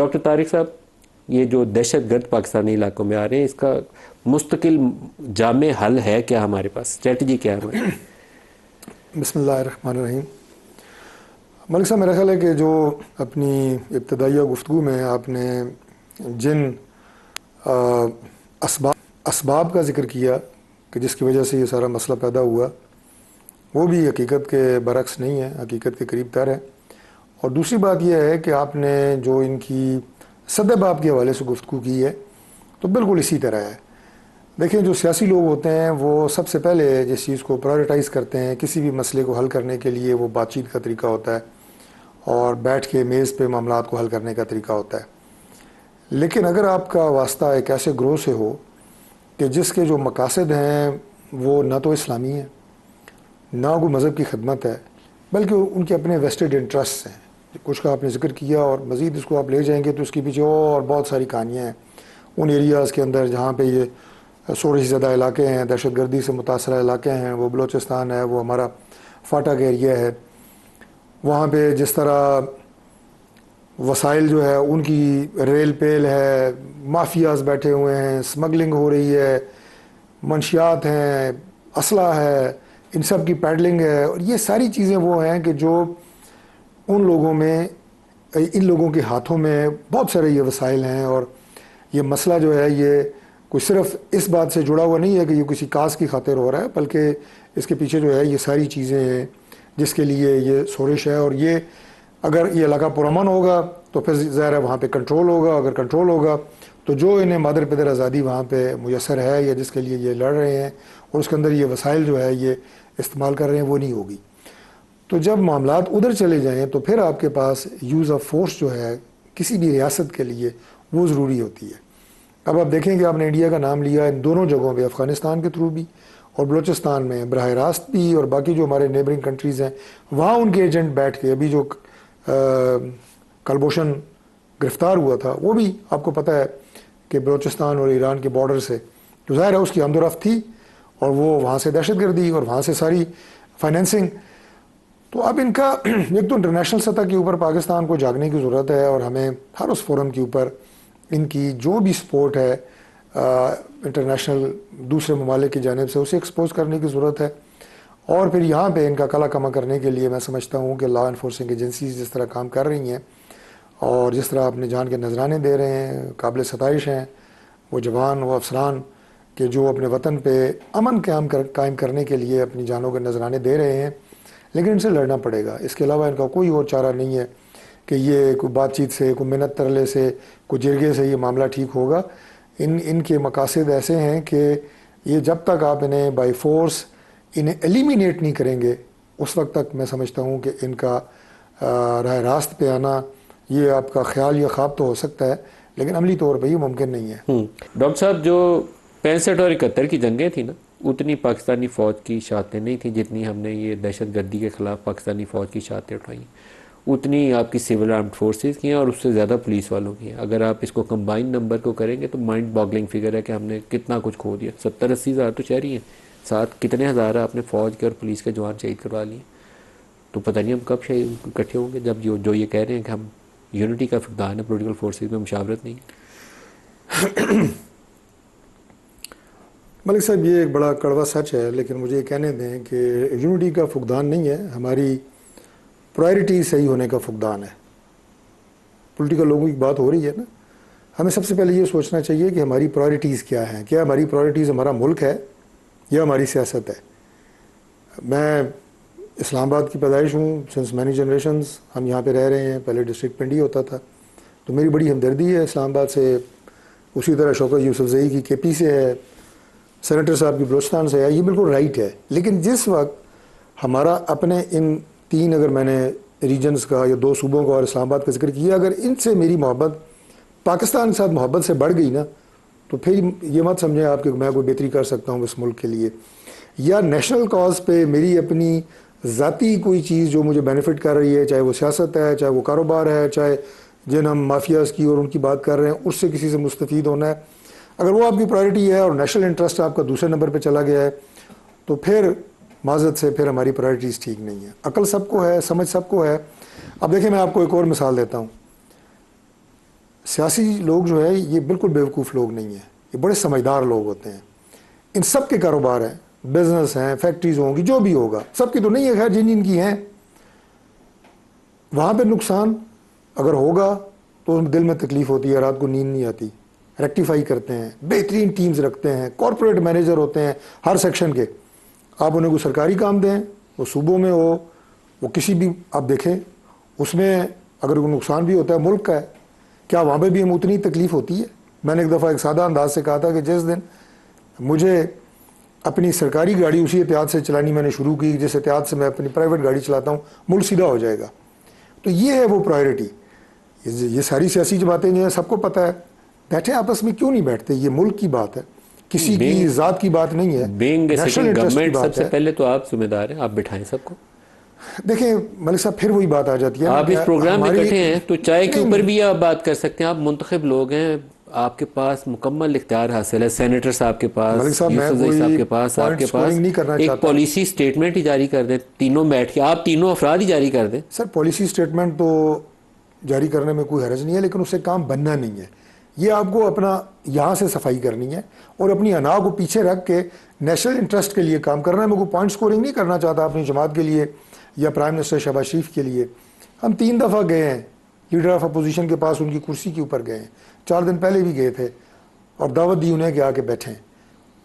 Doctor Tariq صاحب، یہ جو دہشت گرد پاکستانی علاقوں میں آ رہے ہیں، اس کا مستقل جامع حل ہے کیا ہمارے پاس؟ اسٹریٹجی کیا ہے ہماری؟ بسم اللہ الرحمن الرحیم۔ ملک صاحب، میرا خیال ہے کہ جو اپنی ابتدائیہ گفتگو میں آپ نے جن اسباب کا ذکر کیا کہ جس کی وجہ سے یہ سارا مسئلہ پیدا ہوا، وہ بھی حقیقت کے برعکس نہیں ہے، حقیقت کے قریب تر ہے۔ اور دوسری بات یہ ہے کہ آپ نے جو ان کی صد باب کے حوالے سے گفتگو کی ہے تو بالکل اسی طرح ہے۔ دیکھیں، جو سیاسی لوگ ہوتے ہیں وہ سب سے پہلے جس چیز کو پرائورٹائز کرتے ہیں کسی بھی مسئلے کو حل کرنے کے لیے، وہ بات چیت کا طریقہ ہوتا ہے اور بیٹھ کے میز پہ معاملات کو حل کرنے کا طریقہ ہوتا ہے۔ لیکن اگر آپ کا واسطہ ایک ایسے گروہ سے ہو کہ جس کے جو مقاصد ہیں وہ نہ تو اسلامی ہیں، نہ کوئی مذہب کی خدمت ہے، بلکہ ان کے اپنے ویسٹڈ انٹرسٹ ہیں، کچھ کا آپ نے ذکر کیا اور مزید اس کو آپ لے جائیں گے تو اس کے پیچھے اور بہت ساری کہانیاں ہیں۔ ان ایریاز کے اندر جہاں پہ یہ شورش زدہ علاقے ہیں، دہشت گردی سے متاثرہ علاقے ہیں، وہ بلوچستان ہے، وہ ہمارا فاٹک ایریا ہے، وہاں پہ جس طرح وسائل جو ہے ان کی ریل پیل ہے، مافیاز بیٹھے ہوئے ہیں، اسمگلنگ ہو رہی ہے، منشیات ہیں، اسلحہ ہے، ان سب کی پیڈلنگ ہے، اور یہ ساری چیزیں وہ ہیں کہ جو ان لوگوں میں، ان لوگوں کے ہاتھوں میں بہت سارے یہ وسائل ہیں۔ اور یہ مسئلہ جو ہے یہ کوئی صرف اس بات سے جڑا ہوا نہیں ہے کہ یہ کسی کاز کی خاطر ہو رہا ہے، بلکہ اس کے پیچھے جو ہے یہ ساری چیزیں ہیں جس کے لیے یہ شورش ہے۔ اور یہ اگر یہ علاقہ پرامن ہوگا تو پھر ظاہر ہے وہاں پہ کنٹرول ہوگا، اگر کنٹرول ہوگا تو جو انہیں مادر پدر آزادی وہاں پہ میسر ہے یا جس کے لیے یہ لڑ رہے ہیں اور اس کے اندر یہ وسائل جو ہے یہ استعمال کر رہے ہیں، وہ نہیں ہوگی۔ تو جب معاملات ادھر چلے جائیں تو پھر آپ کے پاس یوز آف فورس جو ہے کسی بھی ریاست کے لیے وہ ضروری ہوتی ہے۔ اب آپ دیکھیں کہ آپ نے انڈیا کا نام لیا، ان دونوں جگہوں پہ، افغانستان کے تھرو بھی اور بلوچستان میں براہ راست بھی، اور باقی جو ہمارے نیبرنگ کنٹریز ہیں وہاں ان کے ایجنٹ بیٹھ کے، ابھی جو کلبھوشن گرفتار ہوا تھا وہ بھی آپ کو پتہ ہے کہ بلوچستان اور ایران کے بارڈر سے، تو ظاہر ہے اس کی آمد و رفت تھی اور وہ وہاں سے دہشت گردی اور وہاں سے ساری فائنینسنگ۔ تو اب ان کا ایک تو انٹرنیشنل سطح کے اوپر پاکستان کو جاگنے کی ضرورت ہے، اور ہمیں ہر اس فورم کے اوپر ان کی جو بھی سپورٹ ہے انٹرنیشنل دوسرے ممالک کی جانب سے اسے ایکسپوز کرنے کی ضرورت ہے۔ اور پھر یہاں پہ ان کا کلا کما کرنے کے لیے میں سمجھتا ہوں کہ لا انفورسنگ ایجنسیز جس طرح کام کر رہی ہیں اور جس طرح اپنے جان کے نذرانے دے رہے ہیں، قابل ستائش ہیں وہ جوان، وہ افسران کہ جو اپنے وطن پہ امن قائم کرنے کے لیے اپنی جانوں کے نذرانے دے رہے ہیں، لیکن ان سے لڑنا پڑے گا۔ اس کے علاوہ ان کا کوئی اور چارہ نہیں ہے کہ یہ کوئی بات چیت سے، کوئی منت ترلے سے، کوئی جرگے سے یہ معاملہ ٹھیک ہوگا۔ ان کے مقاصد ایسے ہیں کہ یہ جب تک آپ انہیں بائی فورس انہیں ایلیمینیٹ نہیں کریں گے اس وقت تک میں سمجھتا ہوں کہ ان کا راہ راست پہ آنا، یہ آپ کا خیال یا خواب تو ہو سکتا ہے لیکن عملی طور پہ یہ ممکن نہیں ہے۔ ڈاکٹر صاحب، جو 65 اور 71 کی جنگیں تھیں نا، اتنی پاکستانی فوج کی شہادتیں نہیں تھیں جتنی ہم نے یہ دہشت گردی کے خلاف پاکستانی فوج کی شہادتیں اٹھائیں۔ اتنی آپ کی سول آرمڈ فورسز کی ہیں اور اس سے زیادہ پولیس والوں کی ہیں۔ اگر آپ اس کو کمبائن نمبر کو کریں گے تو مائنڈ باگلنگ فگر ہے کہ ہم نے کتنا کچھ کھو دیا۔ 70-80 ہزار تو شہری ہیں، ساتھ کتنے ہزار آپ نے فوج کے اور پولیس کے جوان شہید کروا لیے۔ تو پتہ نہیں ہم کب شہید اکٹھے ہوں گے، جب جو یہ کہہ رہے ہیں کہ ہم یونٹی کا فقدان ہے، پولیٹیکل فورسز میں مشاورت نہیں۔ ملک صاحب، یہ ایک بڑا کڑوا سچ ہے، لیکن مجھے یہ کہنے دیں کہ یونٹی کا فقدان نہیں ہے، ہماری پرائرٹی صحیح ہونے کا فقدان ہے۔ پولیٹیکل لوگوں کی بات ہو رہی ہے نا، ہمیں سب سے پہلے یہ سوچنا چاہیے کہ ہماری پرائرٹیز کیا ہیں۔ کیا ہماری پرائرٹیز ہمارا ملک ہے یا ہماری سیاست ہے؟ میں اسلام آباد کی پیدائش ہوں، سنس مینی جنریشنز ہم یہاں پہ رہ رہے ہیں، پہلے ڈسٹرکٹ پنڈی ہوتا تھا، تو میری بڑی ہمدردی ہے اسلام آباد سے۔ اسی طرح شوکت یوسفزئی کی کے پی سے ہے، سینیٹر صاحب کی بلوچستان سے ہے، یہ بالکل رائٹ ہے۔ لیکن جس وقت ہمارا اپنے ان 3 اگر میں نے ریجنز کا یا 2 صوبوں کا اور اسلام آباد کا ذکر کیا، اگر ان سے میری محبت پاکستان کے ساتھ محبت سے بڑھ گئی نا، تو پھر یہ مت سمجھیں آپ کہ میں کوئی بہتری کر سکتا ہوں اس ملک کے لیے، یا نیشنل کاز پہ میری اپنی ذاتی کوئی چیز جو مجھے بینیفٹ کر رہی ہے، چاہے وہ سیاست ہے، چاہے وہ کاروبار ہے، چاہے جن ہم مافیاز کی اور ان کی بات کر رہے ہیں اس سے کسی سے مستفید ہونا ہے، اگر وہ آپ کی پرائرٹی ہے اور نیشنل انٹرسٹ آپ کا دوسرے نمبر پہ چلا گیا ہے تو پھر معذرت سے پھر ہماری پرائرٹیز ٹھیک نہیں ہے۔ عقل سب کو ہے، سمجھ سب کو ہے۔ اب دیکھیں، میں آپ کو ایک اور مثال دیتا ہوں۔ سیاسی لوگ جو ہے یہ بالکل بیوقوف لوگ نہیں ہیں، یہ بڑے سمجھدار لوگ ہوتے ہیں. ان سب کے کاروبار ہیں، بزنس ہیں، فیکٹریز ہوں گی، جو بھی ہوگا، سب کی تو نہیں ہے خیر، جن جن کی ہیں وہاں پہ نقصان اگر ہوگا تو دل میں تکلیف ہوتی ہے، رات کو نیند نہیں آتی. ریکٹیفائی کرتے ہیں، بہترین ٹیمز رکھتے ہیں، کارپوریٹ مینیجر ہوتے ہیں ہر سیکشن کے. آپ انہیں کوئی سرکاری کام دیں، وہ صوبوں میں ہو، وہ کسی بھی آپ دیکھیں، اس میں اگر کوئی نقصان بھی ہوتا ہے ملک کا ہے، کیا وہاں پہ بھی ہم اتنی تکلیف ہوتی ہے؟ میں نے ایک دفعہ ایک سادہ انداز سے کہا تھا کہ جس دن مجھے اپنی سرکاری گاڑی اسی احتیاط سے چلانی میں نے شروع کی جس احتیاط سے میں اپنی پرائیویٹ گاڑی چلاتا ہوں، ملک سیدھا ہو جائے گا. تو یہ ہے وہ پرائیورٹی. یہ ساری سیاسی باتیں جو ہیں سب کو پتہ ہے. بیٹھے آپس میں کیوں نہیں بیٹھتے؟ یہ ملک کی بات ہے، کسی کی ذات کی بات نہیں ہے، بینگ نیشنل انٹرسٹ کی گورنمنٹ سب بات سے ہے. پہلے تو آپ ذمہ دار ہیں، آپ بٹھائیں سب کو. دیکھیں ملک صاحب پھر وہی بات آ جاتی ہے نا آپ کہ اس پروگرام میں ہماری کٹھے ہیں تو چائے کے نہیں اوپر نہیں بھی آپ بات کر سکتے ہیں. آپ منتخب لوگ ہیں، آپ کے پاس مکمل اختیار حاصل ہے. سینیٹر صاحب کے پاس، ملک صاحب میں یوسف زئی صاحب کوئی کے پاس، آپ پوائنٹ کے پاس اسکورنگ نہیں کرنا ایک چاہتا. پالیسی سٹیٹمنٹ ہی جاری کر دیں تینوں بیٹھ کے. آپ تینوں افراد ہی جاری کر دیں. سر پالیسی سٹیٹمنٹ تو جاری کرنے میں کوئی حرج نہیں ہے، لیکن اس سے کام بننا نہیں ہے. یہ آپ کو اپنا یہاں سے صفائی کرنی ہے اور اپنی انا کو پیچھے رکھ کے نیشنل انٹرسٹ کے لیے کام کرنا ہے. میں کوئی پوائنٹ اسکورنگ نہیں کرنا چاہتا اپنی جماعت کے لیے یا پرائم منسٹر شہباز شریف کے لیے. ہم 3 دفعہ گئے ہیں لیڈر آف اپوزیشن کے پاس، ان کی کرسی کے اوپر گئے ہیں. 4 دن پہلے بھی گئے تھے اور دعوت دی انہیں کہ آ کے بیٹھیں.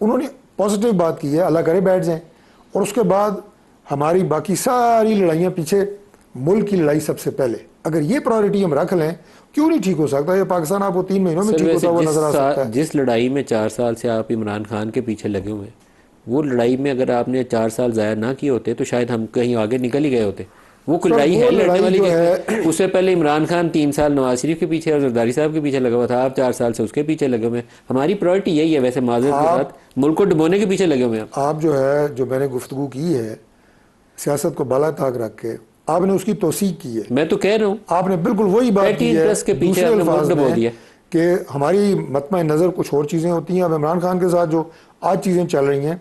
انہوں نے پازیٹیو بات کی ہے، اللہ کرے بیٹھ جائیں. اور اس کے بعد ہماری باقی ساری لڑائیاں پیچھے، ملک کی لڑائی سب سے پہلے. اگر یہ پرائورٹی ہم رکھ لیں، کیوں نہیں ٹھیک ہو سکتا؟ یہ پاکستان آپ کو 3 مہینوں میں سر ٹھیک ویسے ہوتا ہوا نظر آ سکتا ہے. جس لڑائی میں 4 سال سے آپ عمران خان کے پیچھے لگے ہوئے ہیں، وہ لڑائی میں اگر آپ نے 4 سال ضائع نہ کیے ہوتے تو شاید ہم کہیں آگے نکل ہی گئے ہوتے. وہ کوئی سر لڑائی وہ ہے لڑنے لڑائی والی جو کہ ہے اس سے پہلے عمران خان 3 سال نواز شریف کے پیچھے اور زرداری صاحب کے پیچھے لگا ہوا تھا. آپ 4 سال سے اس کے پیچھے لگے ہوئے ہیں. ہماری پرائورٹی یہی ہے ویسے معذرت کے ساتھ، ملک کو ڈبونے کے پیچھے لگے ہوئے ہیں. آپ جو ہے جو میں نے گفتگو کی ہے سیاست کو بالا طاق رکھ کے، آپ نے اس کی توثیق کی ہے. میں تو کہہ رہا ہوں آپ نے بالکل وہی بات پیٹی کی ہے انٹرسٹ کے پیچھے دوسرے آپ نے ملک الفاظ ڈبو میں دیا. کہ ہماری مطمع نظر کچھ اور چیزیں ہوتی ہیں. اب عمران خان کے ساتھ جو آج چیزیں چل رہی ہیں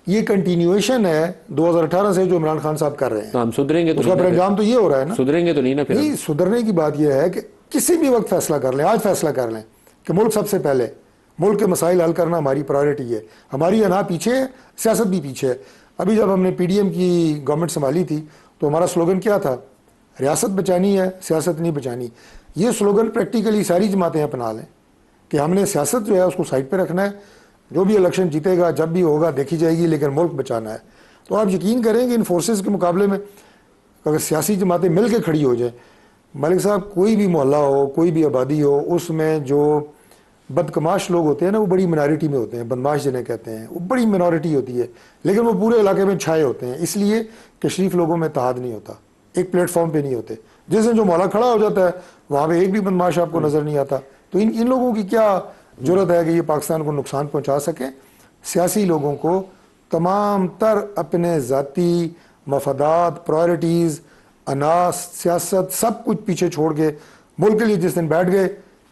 یہ کنٹینیویشن ہے 2018 سے جو عمران خان صاحب کر رہے ہیں. تو ہم سدھریں گے تو اس کا نہیں پر نا انجام تو یہ ہو رہا ہے نا. سدھریں گے تو نہیں نا پھر. نہیں، سدھرنے کی بات یہ ہے کہ کسی بھی وقت فیصلہ کر لیں، آج فیصلہ کر لیں کہ ملک سب سے پہلے، ملک کے مسائل حل کرنا ہماری پرائورٹی ہے. ہماری انا پیچھے ہے، سیاست بھی پیچھے ہے. ابھی جب ہم نے پی ڈی ایم کی گورنمنٹ سنبھالی تھی تو ہمارا سلوگن کیا تھا؟ ریاست بچانی ہے، سیاست نہیں بچانی. یہ سلوگن پریکٹیکلی ساری جماعتیں اپنا لیں کہ ہم نے سیاست جو ہے اس کو سائڈ پہ رکھنا ہے. جو بھی الیکشن جیتے گا جب بھی ہوگا دیکھی جائے گی، لیکن ملک بچانا ہے. تو آپ یقین کریں کہ ان فورسز کے مقابلے میں اگر سیاسی جماعتیں مل کے کھڑی ہو جائیں، ملک صاحب کوئی بھی محلہ ہو، کوئی بھی آبادی ہو، اس میں جو بدکماش لوگ ہوتے ہیں نا وہ بڑی منارٹی میں ہوتے ہیں. بدماش جنہیں کہتے ہیں، وہ بڑی منارٹی ہوتی ہے، لیکن وہ پورے علاقے میں چھائے ہوتے ہیں. اس لیے کہ شریف لوگوں میں اتحاد نہیں ہوتا، ایک پلیٹ فارم پہ نہیں ہوتے. جس دن جو محلہ کھڑا ہو جاتا ہے وہاں پہ ایک بھی بدماش آپ کو نظر نہیں آتا. تو ان لوگوں کی کیا ضرورت ہے کہ یہ پاکستان کو نقصان پہنچا سکیں؟ سیاسی لوگوں کو تمام تر اپنے ذاتی مفادات، پرائورٹیز، اناس، سیاست سب کچھ پیچھے چھوڑ کے ملک کے لیے جس دن بیٹھ گئے،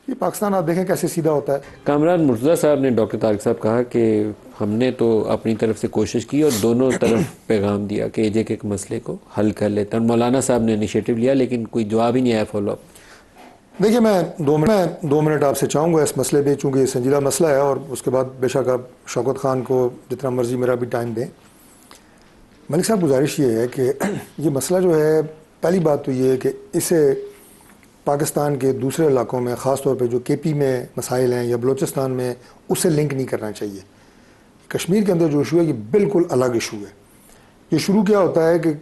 یہ پاکستان آپ دیکھیں کیسے سیدھا ہوتا ہے. کامران مرتضیٰ صاحب نے، ڈاکٹر طارق صاحب کہا کہ ہم نے تو اپنی طرف سے کوشش کی اور دونوں طرف پیغام دیا کہ ایک ایک مسئلے کو حل کر لیتے ہیں. مولانا صاحب نے انیشیٹو لیا لیکن کوئی جواب ہی نہیں آیا فالو اپ. دیکھیے میں 2 منٹ آپ سے چاہوں گا اس مسئلے پہ، چونکہ یہ سنجیدہ مسئلہ ہے اور اس کے بعد بے شک آپ شوکت خان کو جتنا مرضی میرا بھی ٹائم دیں. ملک صاحب گزارش یہ ہے کہ یہ مسئلہ جو ہے، پہلی بات تو یہ ہے کہ اسے پاکستان کے دوسرے علاقوں میں، خاص طور پہ جو کے پی میں مسائل ہیں یا بلوچستان میں، اسے لنک نہیں کرنا چاہیے. کشمیر کے اندر جو ایشو ہے یہ بالکل الگ ایشو ہے. یہ شروع کیا ہوتا ہے کہ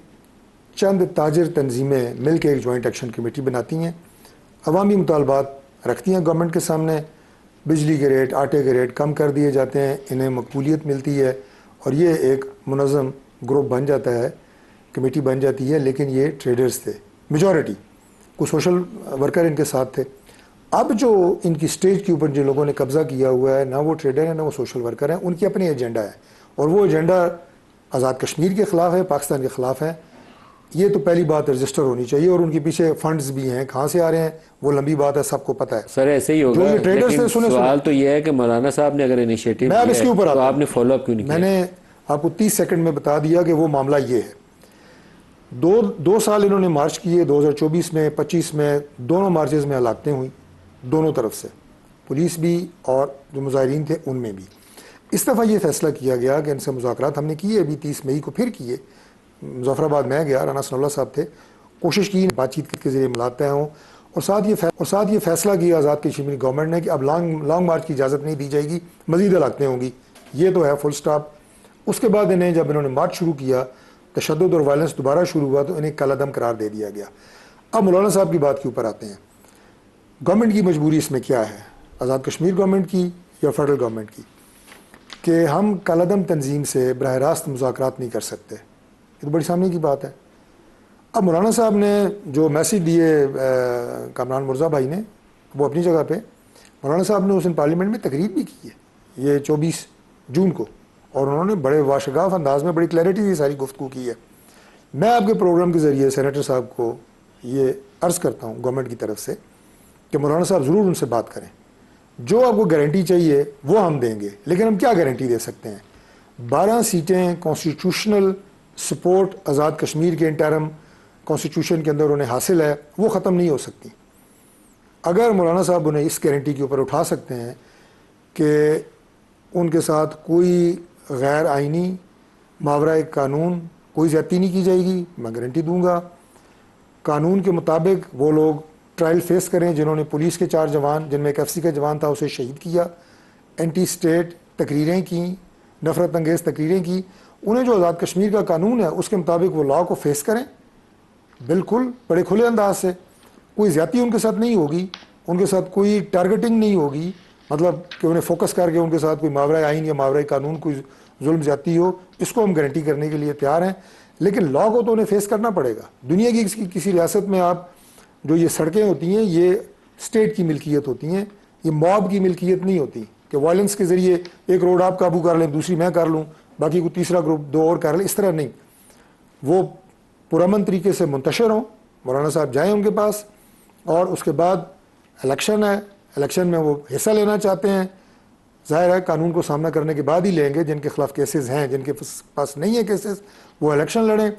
چند تاجر تنظیمیں مل کے ایک جوائنٹ ایکشن کمیٹی بناتی ہیں، عوامی مطالبات رکھتی ہیں گورنمنٹ کے سامنے. بجلی کے ریٹ، آٹے کے ریٹ کم کر دیے جاتے ہیں، انہیں مقبولیت ملتی ہے اور یہ ایک منظم گروپ بن جاتا ہے، کمیٹی بن جاتی ہے. لیکن یہ ٹریڈرز تھے میجورٹی، کوئی سوشل ورکر ان کے ساتھ تھے. اب جو ان کی سٹیج کے اوپر جن لوگوں نے قبضہ کیا ہوا ہے، نہ وہ ٹریڈر ہیں نہ وہ سوشل ورکر ہیں، ان کی اپنی ایجنڈا ہے اور وہ ایجنڈا آزاد کشمیر کے خلاف ہے، پاکستان کے خلاف ہے. یہ تو پہلی بات رجسٹر ہونی چاہیے. اور ان کے پیچھے فنڈز بھی ہیں، کہاں سے آ رہے ہیں وہ لمبی بات ہے، سب کو پتہ ہے. سر ایسے ہی ہوگا، جو یہ ٹریڈرز لیکن تھے، سوال تو یہ ہے کہ مولانا صاحب نے اگر انیشیٹو میں اب اس کے اوپر تو آتا آپ ہوں. نے فالو اپ کیوں نہیں کیا؟ میں نے آپ کو 30 سیکنڈ میں بتا دیا کہ وہ معاملہ یہ ہے. 2 سال انہوں نے مارچ کیے، 2024 میں 25 میں دونوں مارچز میں ہلاکتیں ہوئیں. دونوں طرف سے، پولیس بھی اور جو مظاہرین تھے ان میں بھی۔ اس دفعہ یہ فیصلہ کیا گیا کہ ان سے مذاکرات ہم نے کیے، ابھی 30 مئی کو پھر کیے، مظفر آباد میں گیا، رانا ثناء اللہ صاحب تھے، کوشش کی بات چیت کے ذریعے ملاقات طے ہوں، اور ساتھ یہ فیصلہ کیا آزاد کشمیر گورنمنٹ نے کہ اب لانگ مارچ کی اجازت نہیں دی جائے گی، مزید ہلاکتیں ہوں گی، یہ تو ہے فل سٹاپ۔ اس کے بعد جب انہوں نے مارچ شروع کیا، تشدد اور وائلنس دوبارہ شروع ہوا تو انہیں کل عدم قرار دے دیا گیا۔ اب مولانا صاحب کی بات کے اوپر آتے ہیں، گورنمنٹ کی مجبوری اس میں کیا ہے، آزاد کشمیر گورنمنٹ کی یا فیڈرل گورنمنٹ کی، کہ ہم کالعدم تنظیم سے براہ راست مذاکرات نہیں کر سکتے، یہ تو بڑی سامنے کی بات ہے۔ اب مولانا صاحب نے جو میسیج دیے کامران مرزا بھائی نے، وہ اپنی جگہ پہ، مولانا صاحب نے اس دن پارلیمنٹ میں تقریر بھی کی ہے یہ 24 جون کو، اور انہوں نے بڑے واشگاف انداز میں بڑی کلیئرٹی سے ساری گفتگو کی ہے۔ میں آپ کے پروگرام کے ذریعے سینیٹر صاحب کو یہ عرض کرتا ہوں گورنمنٹ کی طرف سے کہ مولانا صاحب ضرور ان سے بات کریں، جو آپ کو گارنٹی چاہیے وہ ہم دیں گے، لیکن ہم کیا گارنٹی دے سکتے ہیں؟ 12 سیٹیں کانسٹیٹیوشنل سپورٹ آزاد کشمیر کے انٹرم کانسٹیٹیوشن کے اندر انہیں حاصل ہے، وہ ختم نہیں ہو سکتی۔ اگر مولانا صاحب انہیں اس گارنٹی کے اوپر اٹھا سکتے ہیں کہ ان کے ساتھ کوئی غیر آئینی ماورائے قانون کوئی زیادتی نہیں کی جائے گی، میں گارنٹی دوں گا۔ قانون کے مطابق وہ لوگ ٹرائل فیس کریں جنہوں نے پولیس کے 4 جوان، جن میں ایک FC کا جوان تھا، اسے شہید کیا، اینٹی اسٹیٹ تقریریں کی، نفرت انگیز تقریریں کی، انہیں جو آزاد کشمیر کا قانون ہے اس کے مطابق وہ لا کو فیس کریں، بالکل بڑے کھلے انداز سے، کوئی زیادتی ان کے ساتھ نہیں ہوگی، ان کے ساتھ کوئی ٹارگیٹنگ نہیں ہوگی، مطلب کہ انہیں فوکس کر کے ان کے ساتھ کوئی ماورائے آئین یا ماورائے قانون کوئی ظلم زیادتی ہو، اس کو ہم گارنٹی کرنے کے لیے تیار ہیں، لیکن لا کو تو انہیں فیس کرنا پڑے گا۔ دنیا کی کسی ریاست میں آپ جو یہ سڑکیں ہوتی ہیں یہ اسٹیٹ کی ملکیت ہوتی ہیں، یہ موب کی ملکیت نہیں ہوتی کہ وائلنس کے ذریعے ایک روڈ آپ قابو کر لیں، دوسری میں کر لوں، باقی کوئی تیسرا گروپ 2 اور کر لیں، اس طرح نہیں، وہ پرامن طریقے سے منتشر ہوں۔ مولانا صاحب جائیں ان کے پاس، اور اس کے بعد الیکشن ہے، الیکشن میں وہ حصہ لینا چاہتے ہیں، ظاہر ہے قانون کو سامنا کرنے کے بعد ہی لیں گے، جن کے خلاف کیسز ہیں، جن کے پاس نہیں ہیں کیسز، وہ الیکشن لڑیں،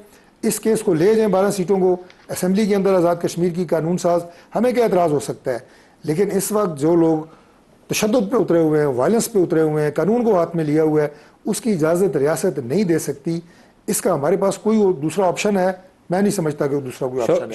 اس کیس کو لے جائیں 12 سیٹوں کو اسمبلی کے اندر آزاد کشمیر کی قانون ساز، ہمیں کیا اعتراض ہو سکتا ہے؟ لیکن اس وقت جو لوگ تشدد پہ اترے ہوئے ہیں، وائلنس پہ اترے ہوئے ہیں، قانون کو ہاتھ میں لیا ہوا ہے، اس کی اجازت ریاست نہیں دے سکتی۔ اس کا ہمارے پاس کوئی دوسرا آپشن ہے؟ میں نہیں سمجھتا کہ دوسرا کوئی آپشن ہے۔